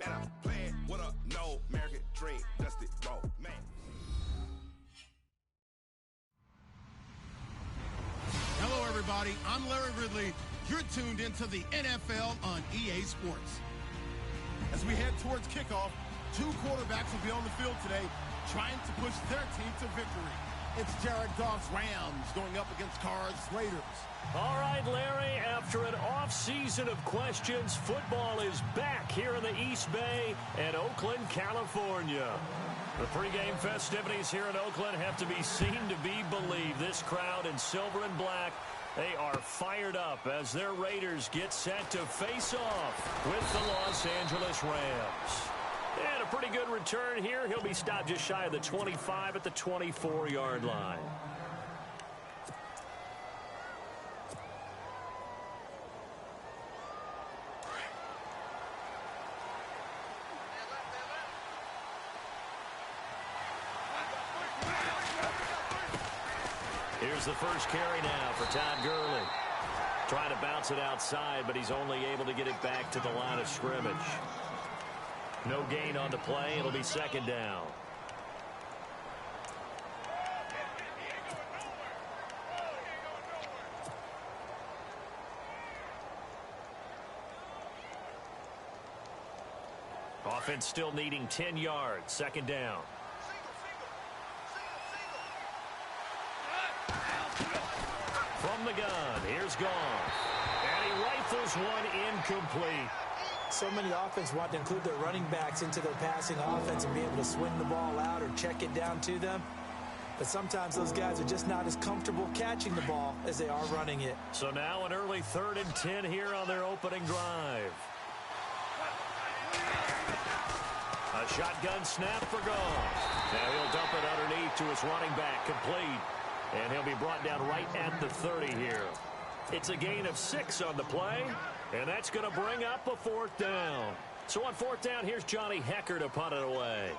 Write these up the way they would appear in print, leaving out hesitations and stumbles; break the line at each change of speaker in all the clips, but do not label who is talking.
And I'm playing with a no American dream, dusty road, man.
Hello, everybody. I'm Larry Ridley. You're tuned into the NFL on EA Sports. As we head towards kickoff, two quarterbacks will be on the field today trying to push their team to victory. It's Jared Goff's Rams going up against Carr's Raiders.
All right, Larry, after an off-season of questions, football is back here in the East Bay and Oakland, California. The pregame festivities here in Oakland have to be seen to be believed. This crowd in silver and black, they are fired up as their Raiders get set to face off with the Los Angeles Rams. And a pretty good return here. He'll be stopped just shy of the 25 at the 24-yard line. Here's the first carry now for Todd Gurley. Trying to bounce it outside, but he's only able to get it back to the line of scrimmage. No gain on the play. It'll be second down. Offense still needing 10 yards. Second down. From the gun, here's Goff. And he rifles one incomplete.
So many offense want to include their running backs into their passing offense and be able to swing the ball out or check it down to them. But sometimes those guys are just not as comfortable catching the ball as they are running it.
So now an early 3rd and 10 here on their opening drive. A shotgun snap for Goff. Now he'll dump it underneath to his running back, complete. And he'll be brought down right at the 30 here. It's a gain of 6 on the play. And that's going to bring up a 4th down. So on 4th down, here's Johnny Hecker to punt it away.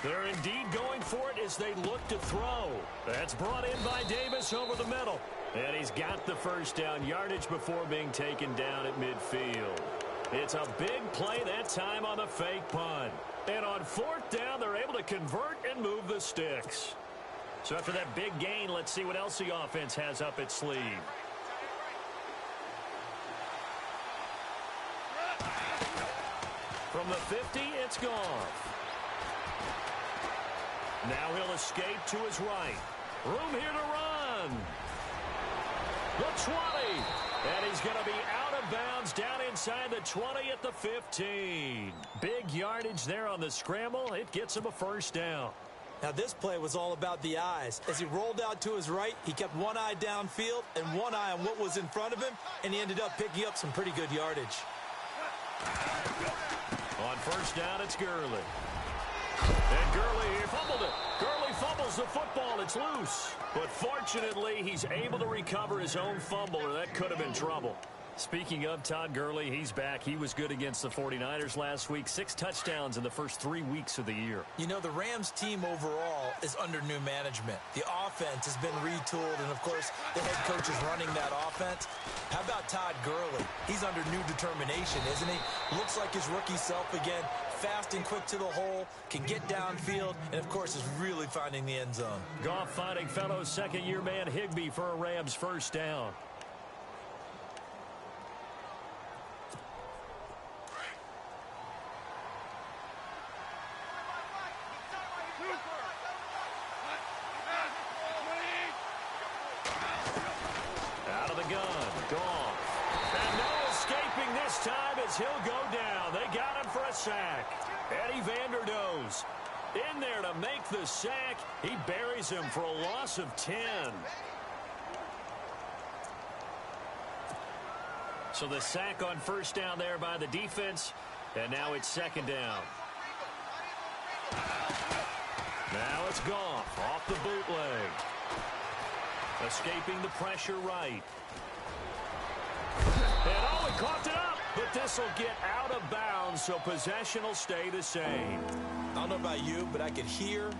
They're indeed going for it as they look to throw. That's brought in by Davis over the middle. And he's got the first down yardage before being taken down at midfield. It's a big play that time on the fake punt. And on 4th down, they're able to convert and move the sticks. So after that big gain, let's see what else the offense has up its sleeve. From the 50, it's Goff. Now he'll escape to his right. Room here to run. The 20. And he's going to be out of bounds down inside the 20 at the 15. Big yardage there on the scramble. It gets him a first down.
Now this play was all about the eyes. As he rolled out to his right, he kept one eye downfield and one eye on what was in front of him, and he ended up picking up some pretty good yardage.
On first down, it's Gurley. And Gurley fumbled it. Gurley fumbles the football. It's loose. But fortunately, he's able to recover his own fumble, or that could have been trouble. Speaking of Todd Gurley, he's back. He was good against the 49ers last week. 6 touchdowns in the first 3 weeks of the year.
You know, the Rams team overall is under new management. The offense has been retooled, and, of course, the head coach is running that offense. How about Todd Gurley? He's under new determination, isn't he? Looks like his rookie self again. Fast and quick to the hole, can get downfield, and, of course, is really finding the end zone.
Goff finding fellow second-year man Higbee for a Rams first down. He'll go down. They got him for a sack. Eddie Vanderdoes in there to make the sack. He buries him for a loss of 10. So the sack on first down there by the defense. And now it's second down. Now it's Goff off the bootleg. Escaping the pressure right. And oh, he coughed it up. But this will get out of bounds, so possession will stay the same.
I don't know about you, but I could hear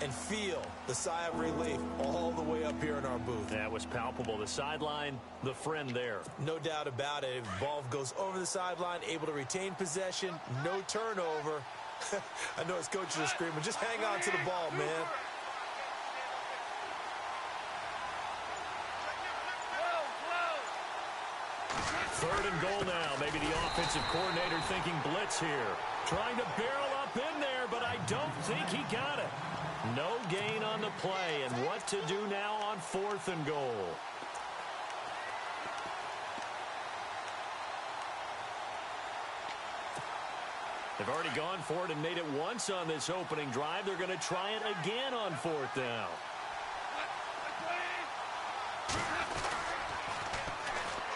and feel the sigh of relief all the way up here in our booth.
That was palpable. The sideline, the friend there.
No doubt about it. Ball goes over the sideline, able to retain possession, no turnover. I know his coaches are screaming, just hang on to the ball, man.
Third and goal now. Maybe the offensive coordinator thinking blitz here. Trying to barrel up in there, but I don't think he got it. No gain on the play, and what to do now on 4th and goal. They've already gone for it and made it once on this opening drive. They're going to try it again on 4th down.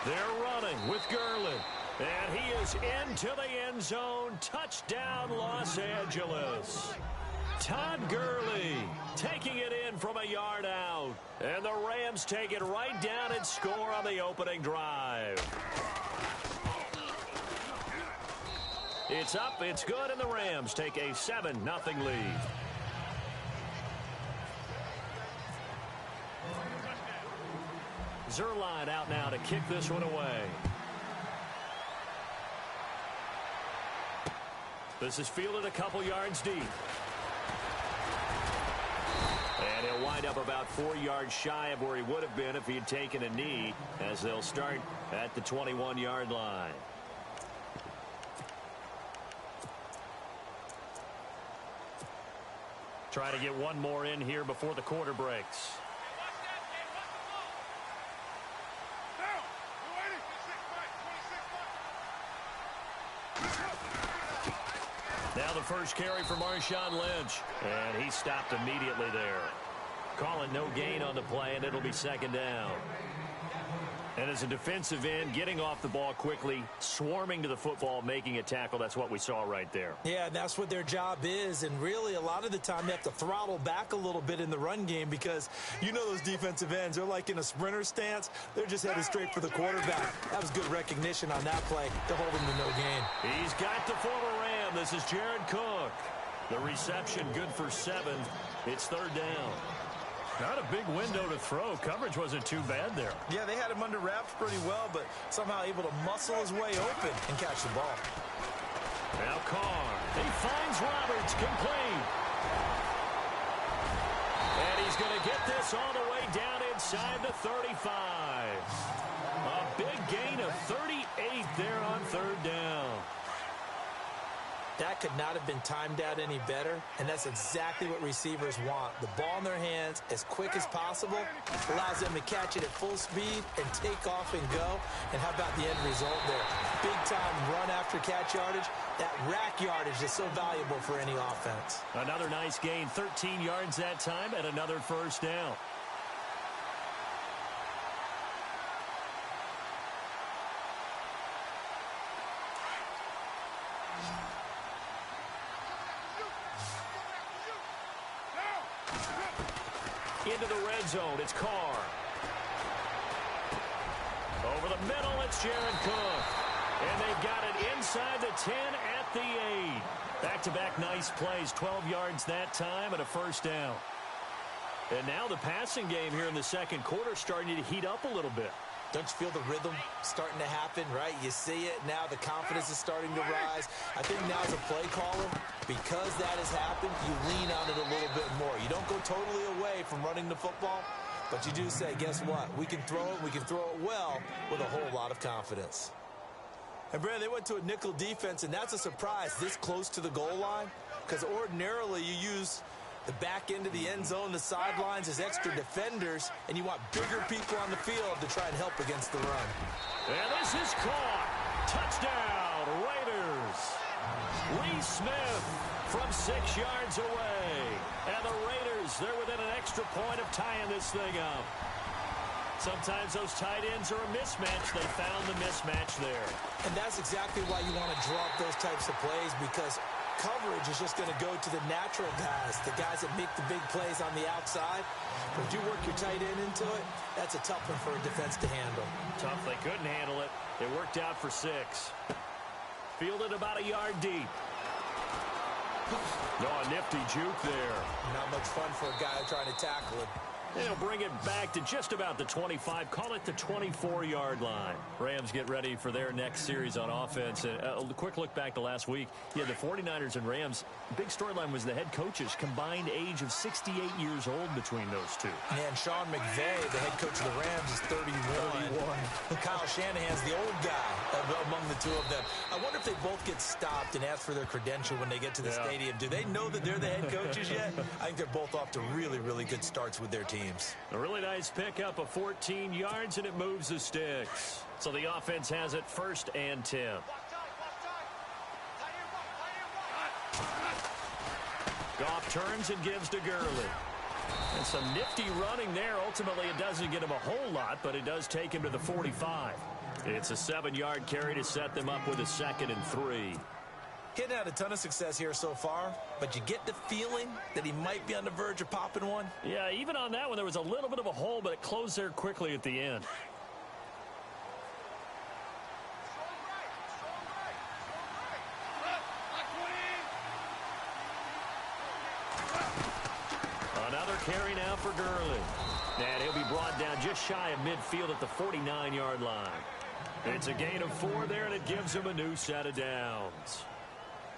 They're running with Gurley. And he is into the end zone. Touchdown, Los Angeles. Todd Gurley taking it in from a yard out. And the Rams take it right down and score on the opening drive. It's up, it's good, and the Rams take a 7-0 lead. Zerline out now to kick this one away. This is fielded a couple yards deep. And he'll wind up about 4 yards shy of where he would have been if he had taken a knee, as they'll start at the 21-yard line. Try to get one more in here before the quarter breaks. Now the first carry for Marshawn Lynch. And he stopped immediately there. Call it no gain on the play, and it'll be 2nd down. And as a defensive end, getting off the ball quickly, swarming to the football, making a tackle, that's what we saw right there.
Yeah, and that's what their job is. And really, a lot of the time, they have to throttle back a little bit in the run game because you know those defensive ends, they're like in a sprinter stance. They're just headed straight for the quarterback. That was good recognition on that play to hold him to no gain.
He's got the former Ram. This is Jared Cook. The reception good for 7. It's 3rd down. Not a big window to throw. Coverage wasn't too bad there.
Yeah, they had him under wraps pretty well, but somehow able to muscle his way open and catch the ball.
Now Carr. He finds Roberts, complete. And he's going to get this all the way down inside the 35. A big gain of 38 there on 3rd down.
That could not have been timed out any better, and that's exactly what receivers want. The ball in their hands as quick as possible allows them to catch it at full speed and take off and go. And how about the end result there? Big-time run after catch yardage. That rack yardage is so valuable for any offense.
Another nice gain, 13 yards that time, and another 1st down. Into the red zone, it's Carr. Over the middle, it's Jared Cook. And they've got it inside the 10 at the 8. Back-to-back nice plays, 12 yards that time and a 1st down. And now the passing game here in the 2nd quarter starting to heat up a little bit.
Don't you feel the rhythm starting to happen, right? You see it now. The confidence is starting to rise. I think now as a play caller, because that has happened, you lean on it a little bit more. You don't go totally away from running the football, but you do say, guess what? We can throw it. We can throw it well with a whole lot of confidence. And, Brad, they went to a nickel defense, and that's a surprise this close to the goal line because ordinarily you use the back end of the end zone, the sidelines as extra defenders, and you want bigger people on the field to try and help against the run.
And this is caught. Touchdown, Raiders. Lee Smith from 6 yards away. And the Raiders, they're within an extra point of tying this thing up. Sometimes those tight ends are a mismatch. They found the mismatch there.
And that's exactly why you want to draw up those types of plays, because coverage is just going to go to the natural guys, the guys that make the big plays on the outside. But if you work your tight end into it, that's a tough one for a defense to handle.
Tough. They couldn't handle it. It worked out for 6. Fielded about a yard deep. Oh, a nifty juke there.
Not much fun for a guy trying to tackle him.
They'll bring it back to just about the 25, call it the 24-yard line. Rams get ready for their next series on offense. A quick look back to last week. Yeah, the 49ers and Rams, big storyline was the head coaches, combined age of 68 years old between those two.
And Sean McVay, the head coach of the Rams, is 31. Kyle Shanahan's the old guy among the two of them. I wonder if they both get stopped and ask for their credential when they get to the stadium. Do they know that they're the head coaches yet? I think they're both off to really, really good starts with their team.
A really nice pickup of 14 yards, and it moves the sticks. So the offense has it 1st and 10. Goff turns and gives to Gurley. And some nifty running there. Ultimately, it doesn't get him a whole lot, but it does take him to the 45. It's a 7-yard carry to set them up with a 2nd and 3.
He hadn't had a ton of success here so far, but you get the feeling that he might be on the verge of popping one.
Yeah, even on that one, there was a little bit of a hole, but it closed there quickly at the end. Another carry now for Gurley. And he'll be brought down just shy of midfield at the 49-yard line. It's a gain of 4 there, and it gives him a new set of downs.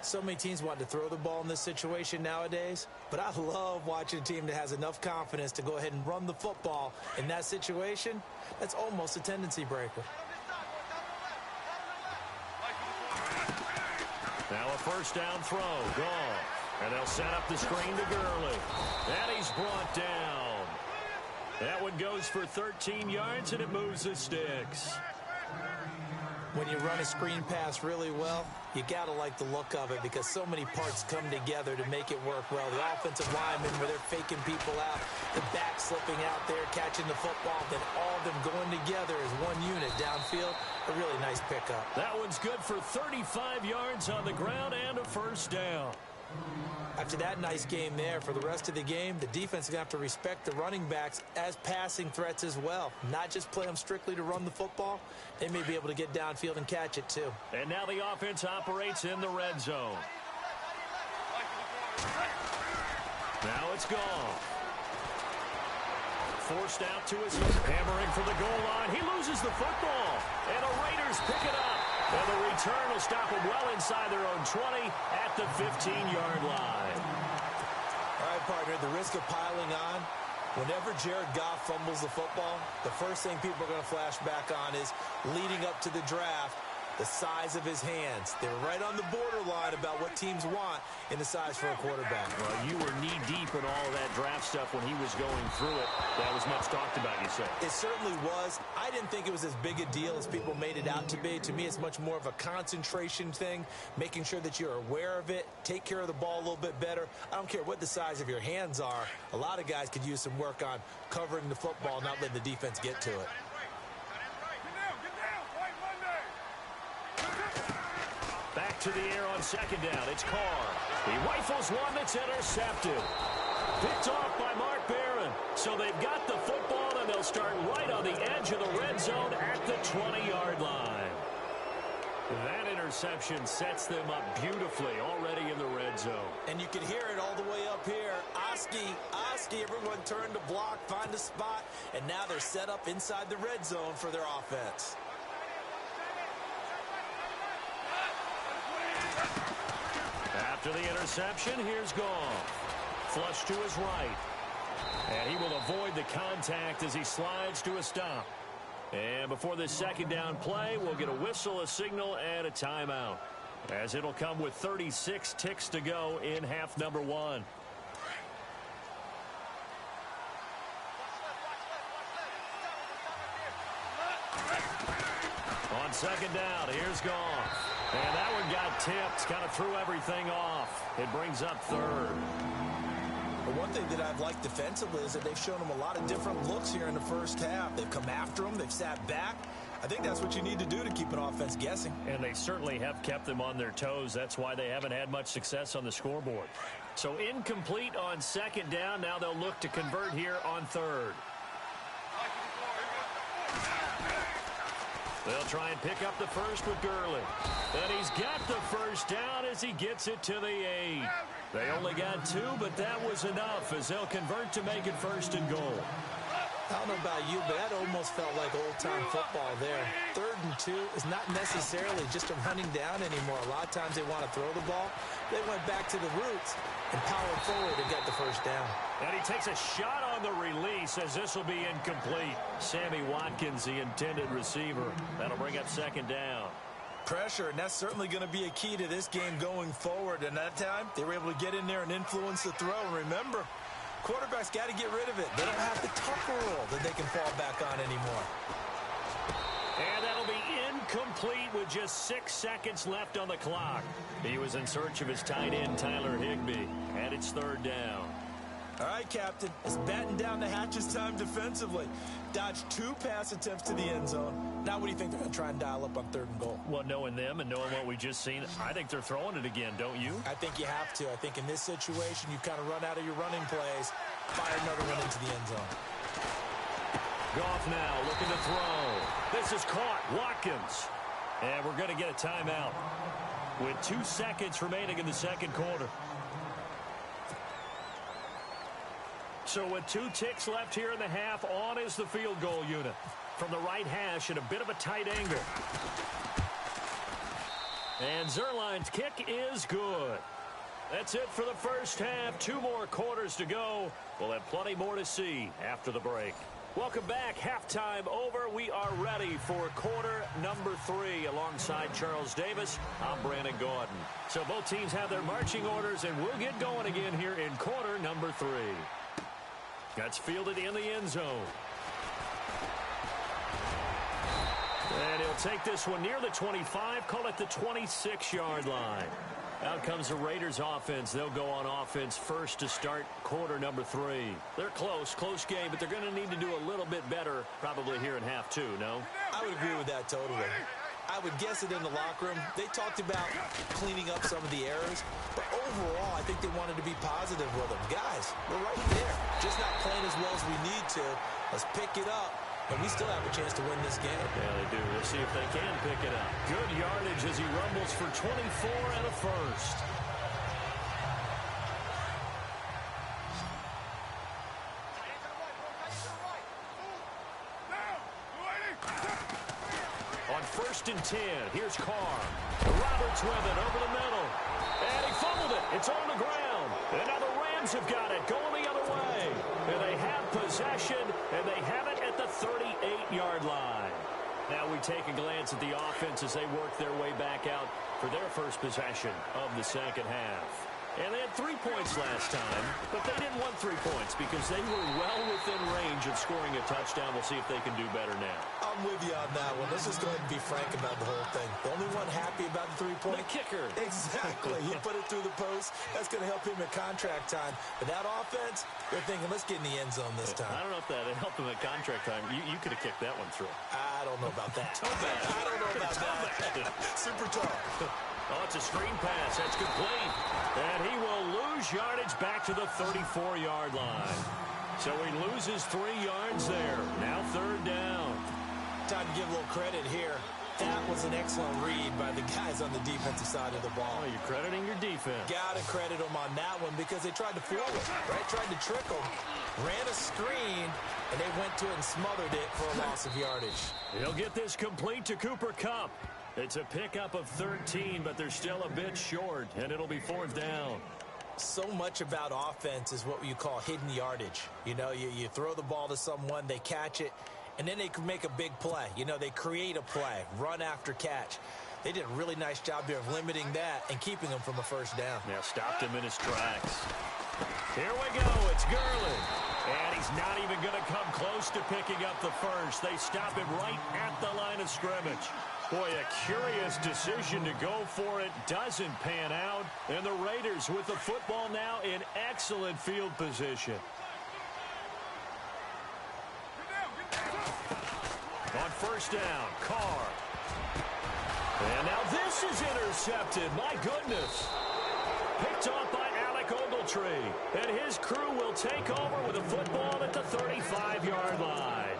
So many teams want to throw the ball in this situation nowadays, but I love watching a team that has enough confidence to go ahead and run the football in that situation. That's almost a tendency breaker.
Now a 1st down throw. Gone. And they'll set up the screen to Gurley. And he's brought down. That one goes for 13 yards, and it moves the sticks.
When you run a screen pass really well, you got to like the look of it because so many parts come together to make it work well. The offensive linemen, where they're faking people out, the back slipping out there, catching the football, then all of them going together as one unit downfield. A really nice pickup.
That one's good for 35 yards on the ground and a 1st down.
After that nice game there, for the rest of the game, the defense is going to have to respect the running backs as passing threats as well. Not just play them strictly to run the football. They may be able to get downfield and catch it too.
And now the offense operates in the red zone. Now it's gone. Forced out to his hammering for the goal line. He loses the football. And the Raiders pick it up. And the return will stop them well inside their own 20 at the 15-yard line.
All right, partner, the risk of piling on. Whenever Jared Goff fumbles the football, the first thing people are going to flash back on is leading up to the draft, the size of his hands. They were right on the borderline about what teams want in the size for a quarterback.
Well, you were knee-deep in all of that draft stuff when he was going through it. That was much talked about, you say.
It certainly was. I didn't think it was as big a deal as people made it out to be. To me, it's much more of a concentration thing, making sure that you're aware of it, take care of the ball a little bit better. I don't care what the size of your hands are. A lot of guys could use some work on covering the football, not letting the defense get to it.
Back to the air on 2nd down. It's Carr. He rifles one that's intercepted. Picked off by Mark Barron. So they've got the football, and they'll start right on the edge of the red zone at the 20-yard line. That interception sets them up beautifully already in the red zone.
And you can hear it all the way up here. Oski, everyone turned to block, find a spot, and now they're set up inside the red zone for their offense.
After the interception, here's Goff. Flush to his right. And he will avoid the contact as he slides to a stop. And before this 2nd down play, we'll get a whistle, a signal, and a timeout, as it'll come with 36 ticks to go in half number 1. On 2nd down, here's Goff. And that one got tipped, kind of threw everything off. It brings up 3rd.
But one thing that I've liked defensively is that they've shown them a lot of different looks here in the first half. They've come after them. They've sat back. I think that's what you need to do to keep an offense guessing.
And they certainly have kept them on their toes. That's why they haven't had much success on the scoreboard. So incomplete on 2nd down. Now they'll look to convert here on 3rd. They'll try and pick up the first with Gurley. And he's got the first down as he gets it to the 8. They only got 2, but that was enough as they'll convert to make it 1st and goal.
I don't know about you, but that almost felt like old-time football there. 3rd and 2 is not necessarily just a running down anymore. A lot of times they want to throw the ball. They went back to the roots and powered forward and got the first down.
And he takes a shot on the release as this will be incomplete. Sammy Watkins, the intended receiver. That'll bring up 2nd down.
Pressure, and that's certainly going to be a key to this game going forward. And that time, they were able to get in there and influence the throw. And remember, quarterbacks got to get rid of it. They don't have the tucker roll that they can fall back on anymore.
And that'll be incomplete with just 6 seconds left on the clock. He was in search of his tight end, Tyler Higbee, and it's 3rd down.
All right, Captain, it's batten down the hatches time defensively. Dodged 2 pass attempts to the end zone. Now what do you think they're going to try and dial up on 3rd and goal?
Well, knowing them and knowing what we just seen, I think they're throwing it again, don't you?
I think you have to. I think in this situation, you kind of run out of your running plays, fire another one into the end zone.
Goff now looking to throw. This is caught. Watkins. And we're going to get a timeout with 2 seconds remaining in the 2nd quarter. So with 2 ticks left here in the half, on is the field goal unit. From the right hash at a bit of a tight angle. And Zerline's kick is good. That's it for the first half. 2 more quarters to go. We'll have plenty more to see after the break. Welcome back. Halftime over. We are ready for quarter number 3 alongside Charles Davis. I'm Brandon Gordon. So both teams have their marching orders, and we'll get going again here in quarter number 3. That's fielded in the end zone. And he'll take this one near the 25, call it the 26-yard line. Out comes the Raiders offense. They'll go on offense first to start quarter number 3. They're close game, but they're going to need to do a little bit better probably here in half 2, no?
I would agree with that totally. I would guess it in the locker room. They talked about cleaning up some of the errors, but overall, I think they wanted to be positive with them. Guys, we're right there. Just not playing as well as we need to. Let's pick it up, and we still have a chance to win this game.
Yeah, they do. We'll see if they can pick it up. Good yardage as he rumbles for 24 and a first. On 1st and 10, here's Carr. Roberts with it over the middle. And he fumbled it. It's on the ground. And now the Rams have got it going the other way. And they have possession, and they have it at the 38-yard line. Now we take a glance at the offense as they work their way back out for their first possession of the 2nd half. And they had 3 points last time, but they didn't want 3 points because they were well within range of scoring a touchdown. We'll see if they can do better now.
I'm with you on that one. Let's just go ahead and be frank about the whole thing. The only one happy about the 3-point?
The kicker.
Exactly. He put it through the post. That's going to help him at contract time. But that offense, they're thinking, let's get in the end zone this time.
I don't know if that helped him at contract time. You could have kicked that one through.
I don't know about that.
I
don't know about that. Super tough.
Oh, it's a screen pass. That's complete. And he will lose yardage back to the 34-yard line. So he loses 3 yards there. Now 3rd down.
Time to give a little credit here. That was an excellent read by the guys on the defensive side of the ball.
Oh, you're crediting your defense.
Got to credit them on that one because they tried to fool him, right? Tried to trick him. Ran a screen, and they went to it and smothered it for a loss of yardage.
He'll get this complete to Cooper Kupp. It's a pickup of 13, but they're still a bit short, and it'll be 4th down.
So much about offense is what you call hidden yardage. You know, you throw the ball to someone, they catch it, and then they can make a big play. You know, they create a play, run after catch. They did a really nice job there of limiting that and keeping them from a first down.
Yeah, stopped him in his tracks. Here we go. It's Gurley. And he's not even going to come close to picking up the first. They stop him right at the line of scrimmage. Boy, a curious decision to go for it. Doesn't pan out. And the Raiders with the football now in excellent field position. On 1st down, Carr. And now this is intercepted. My goodness. Picked off by Alec Ogletree. And his crew will take over with a football at the 35-yard line.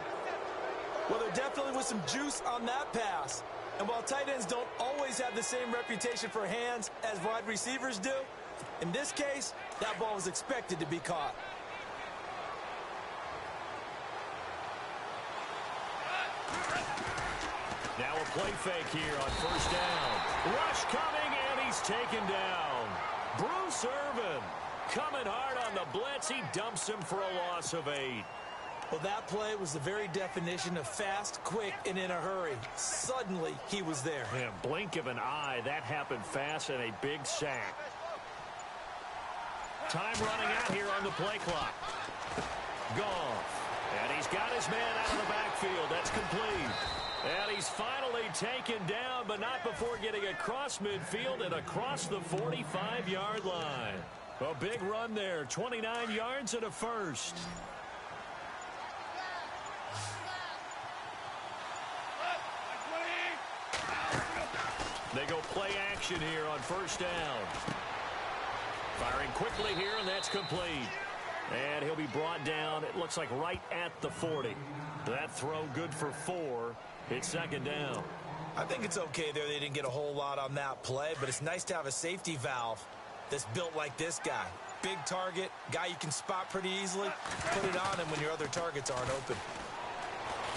Well, there definitely was some juice on that pass. And while tight ends don't always have the same reputation for hands as wide receivers do, in this case, that ball was expected to be caught.
Now a play fake here on first down. Rush coming, and he's taken down. Bruce Irvin coming hard on the blitz. He dumps him for a loss of 8.
Well, that play was the very definition of fast, quick, and in a hurry. Suddenly, he was there.
Yeah, blink of an eye. That happened fast and a big sack. Time running out here on the play clock. Goff. And he's got his man out of the backfield. That's complete. And he's finally taken down, but not before getting across midfield and across the 45-yard line. A big run there. 29 yards and a first. They go play action here on first down. Firing quickly here, and that's complete. And he'll be brought down, it looks like right at the 40. That throw good for 4. It's second down.
I think it's okay there. They didn't get a whole lot on that play, but it's nice to have a safety valve that's built like this guy. Big target, guy you can spot pretty easily. Put it on him when your other targets aren't open.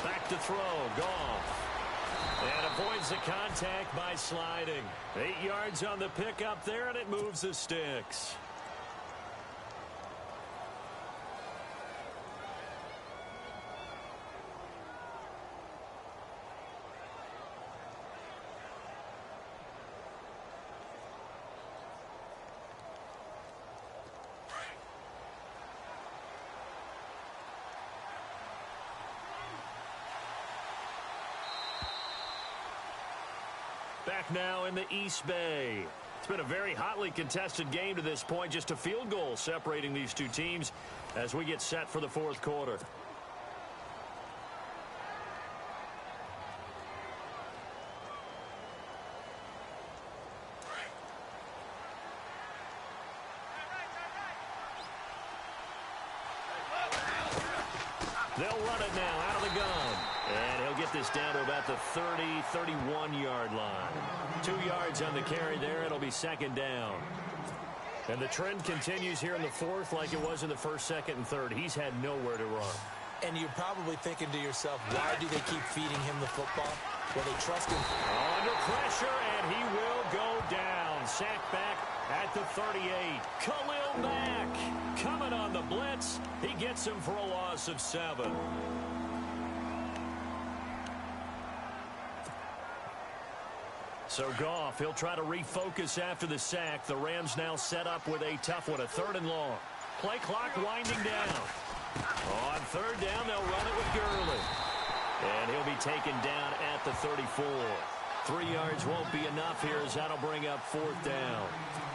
Back to throw, Goff. And avoids the contact by sliding. 8 yards on the pickup there, and it moves the sticks. Back now in the East Bay. It's been a very hotly contested game to this point. Just a field goal separating these two teams as we get set for the fourth quarter. They'll run it now out of the gun. And he'll get this down to about the 30, 31-yard line. 2 yards on the carry there. It'll be second down. And the trend continues here in the fourth like it was in the first, second, and third. He's had nowhere to run.
And you're probably thinking to yourself, why do they keep feeding him the football? Well, they trust him.
Under pressure, and he will go down. Sacked back at the 38. Khalil Mack coming on the blitz. He gets him for a loss of 7. So Goff, he'll try to refocus after the sack. The Rams now set up with a tough one, a 3rd and long. Play clock winding down. On 3rd down, they'll run it with Gurley. And he'll be taken down at the 34. 3 yards won't be enough here as that'll bring up 4th down.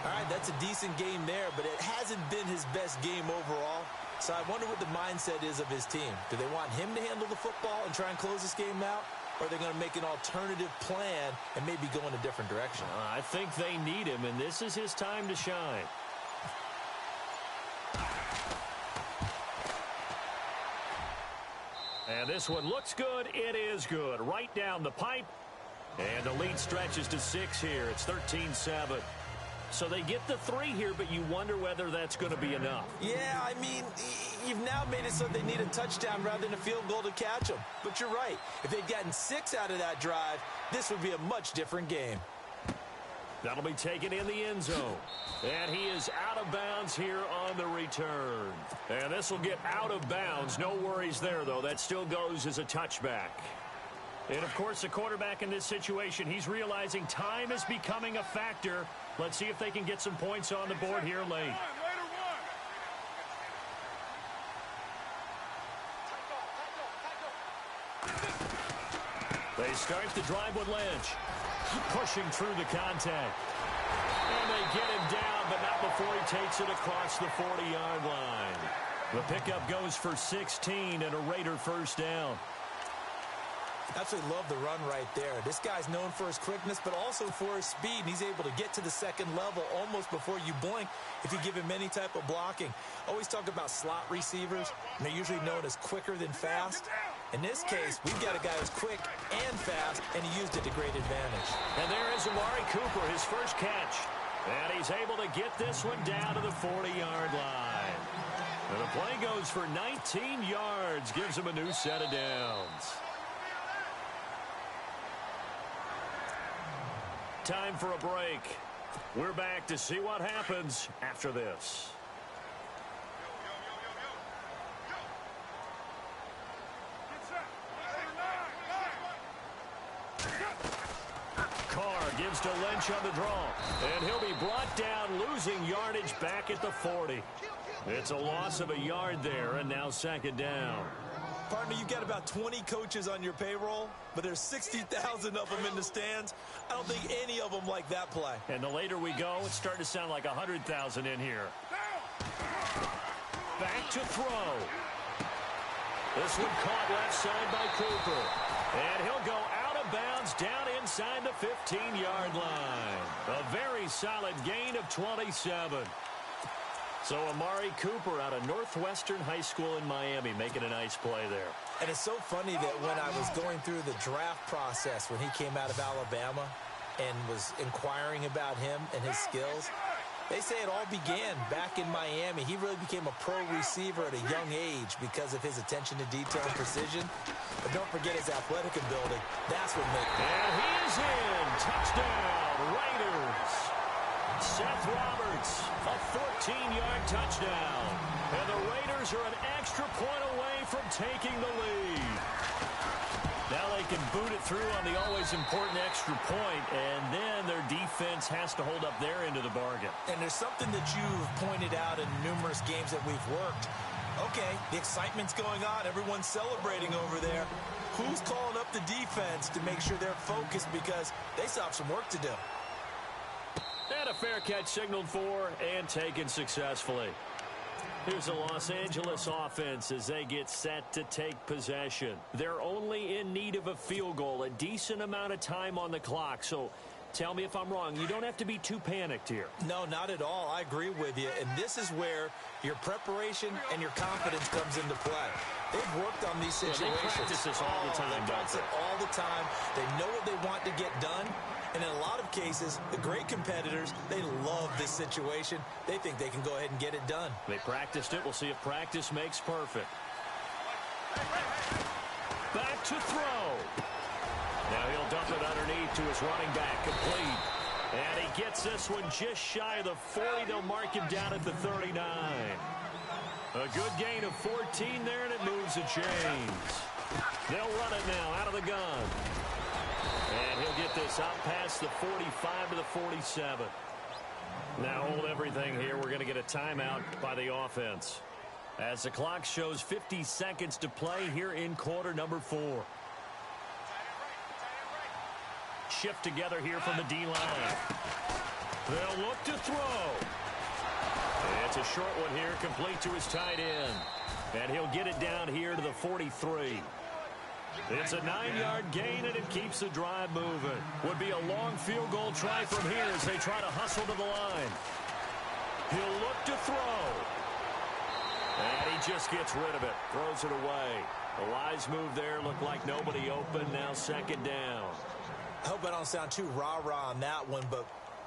All right, that's a decent game there, but it hasn't been his best game overall. So I wonder what the mindset is of his team. Do they want him to handle the football and try and close this game out? Or are they going to make an alternative plan and maybe go in a different direction?
I think they need him, and this is his time to shine. And this one looks good. It is good. Right down the pipe. And the lead stretches to 6 here. It's 13-7. So they get the 3 here, but you wonder whether that's going to be enough.
Yeah, I mean, you've now made it so they need a touchdown rather than a field goal to catch them. But you're right. If they'd gotten 6 out of that drive, this would be a much different game.
That'll be taken in the end zone. And he is out of bounds here on the return. And this will get out of bounds. No worries there, though. That still goes as a touchback. And, of course, the quarterback in this situation, he's realizing time is becoming a factor. Let's see if they can get some points on the board here late. They start the drive with Lynch. Pushing through the contact. And they get him down, but not before he takes it across the 40-yard line. The pickup goes for 16 and a Raider first down.
Absolutely love the run right there. This guy's known for his quickness, but also for his speed. And he's able to get to the second level almost before you blink if you give him any type of blocking. Always talk about slot receivers. And they're usually known as quicker than fast. In this case, we've got a guy who's quick and fast, and he used it to great advantage.
And there is Amari Cooper, his first catch. And he's able to get this one down to the 40-yard line. And the play goes for 19 yards, gives him a new set of downs. Time for a break. We're back to see what happens after this. Carr gives to Lynch on the draw. And he'll be brought down, losing yardage back at the 40. It's a loss of a yard there, and now second down.
Partner, you've got about 20 coaches on your payroll, but there's 60,000 of them in the stands. I don't think any of them like that play.
And the later we go, it's starting to sound like 100,000 in here. Back to throw. This one caught left side by Cooper. And he'll go out of bounds down inside the 15-yard line. A very solid gain of 27. So Amari Cooper out of Northwestern High School in Miami making a nice play there.
And it's so funny that when I was going through the draft process when he came out of Alabama and was inquiring about him and his skills, they say it all began back in Miami. He really became a pro receiver at a young age because of his attention to detail and precision. But don't forget his athletic ability. That's what makes him.
And he is in. Touchdown, Raiders. Seth Roberts, a 14-yard touchdown. And the Raiders are an extra point away from taking the lead. Now they can boot it through on the always important extra point, and then their defense has to hold up their end of the bargain.
And there's something that you've pointed out in numerous games that we've worked. Okay, the excitement's going on. Everyone's celebrating over there. Who's calling up the defense to make sure they're focused because they still have some work to do?
And a fair catch signaled for and taken successfully. Here's the Los Angeles offense as they get set to take possession. They're only in need of a field goal, a decent amount of time on the clock. So tell me if I'm wrong. You don't have to be too panicked here.
No, not at all. I agree with you. And this is where your preparation and your confidence comes into play. They've worked on these situations.
They practice this all the time.
They practice it all the time. They know what they want to get done. And in a lot of cases, the great competitors, they love this situation. They think they can go ahead and get it done.
They practiced it. We'll see if practice makes perfect. Back to throw. Now he'll dump it underneath to his running back, complete. And he gets this one just shy of the 40. They'll mark him down at the 39. A good gain of 14 there, and it moves the chains. They'll run it now out of the gun. And he'll get this out past the 45 to the 47. Now hold everything here. We're going to get a timeout by the offense. As the clock shows 50 seconds to play here in quarter number 4. Shift together here from the D-line. They'll look to throw. It's a short one here, complete to his tight end. And he'll get it down here to the 43. It's a 9-yard gain, and it keeps the drive moving. Would be a long field goal try from here as they try to hustle to the line. He'll look to throw. And he just gets rid of it, throws it away. The wise move there, looked like nobody open, now second down.
I hope I don't sound too rah-rah on that one, but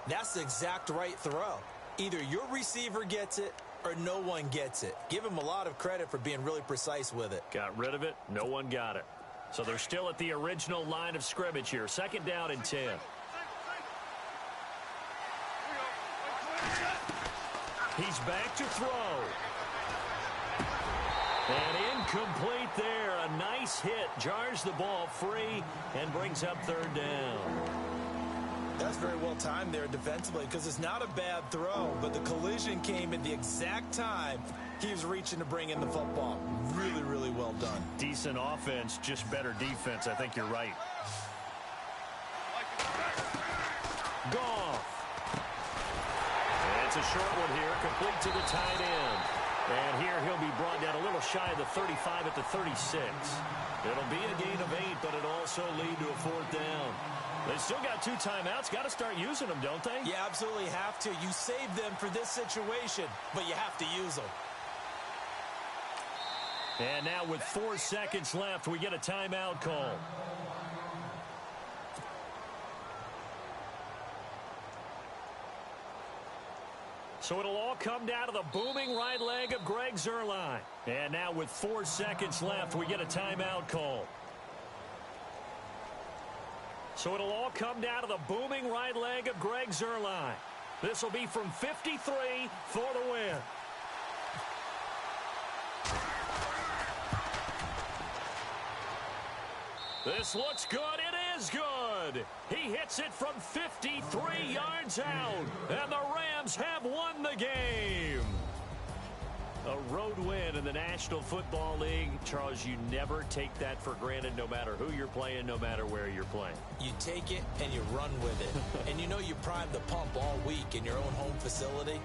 that's the exact right throw. Either your receiver gets it or no one gets it. Give him a lot of credit for being really precise with it.
Got rid of it, no one got it. So they're still at the original line of scrimmage here. Second down and 10. He's back to throw. And incomplete there. A nice hit. Jars the ball free and brings up third down.
That's very well timed there defensively because it's not a bad throw, but the collision came at the exact time he was reaching to bring in the football. Really, really well done.
Decent offense, just better defense. I think you're right. Goff. And it's a short one here, complete to the tight end. And here he'll be brought down a little shy of the 35 at the 36. It'll be a gain of 8, but it'll also lead to a fourth down. They still got 2 timeouts. Got to start using them, don't they?
You absolutely have to. You save them for this situation, but you have to use them.
And now with 4 seconds left, we get a timeout call. So it'll all come down to the booming right leg of Greg Zuerlein. And now with 4 seconds left, we get a timeout call. So it'll all come down to the booming right leg of Greg Zuerlein. This will be from 53 for the win. This looks good. It is good. He hits it from 53 yards out. And the Rams have won the game. A road win in the National Football League. Charles, you never take that for granted, no matter who you're playing, no matter where you're playing.
You take it and you run with it. And you know you primed the pump all week in your own home facility.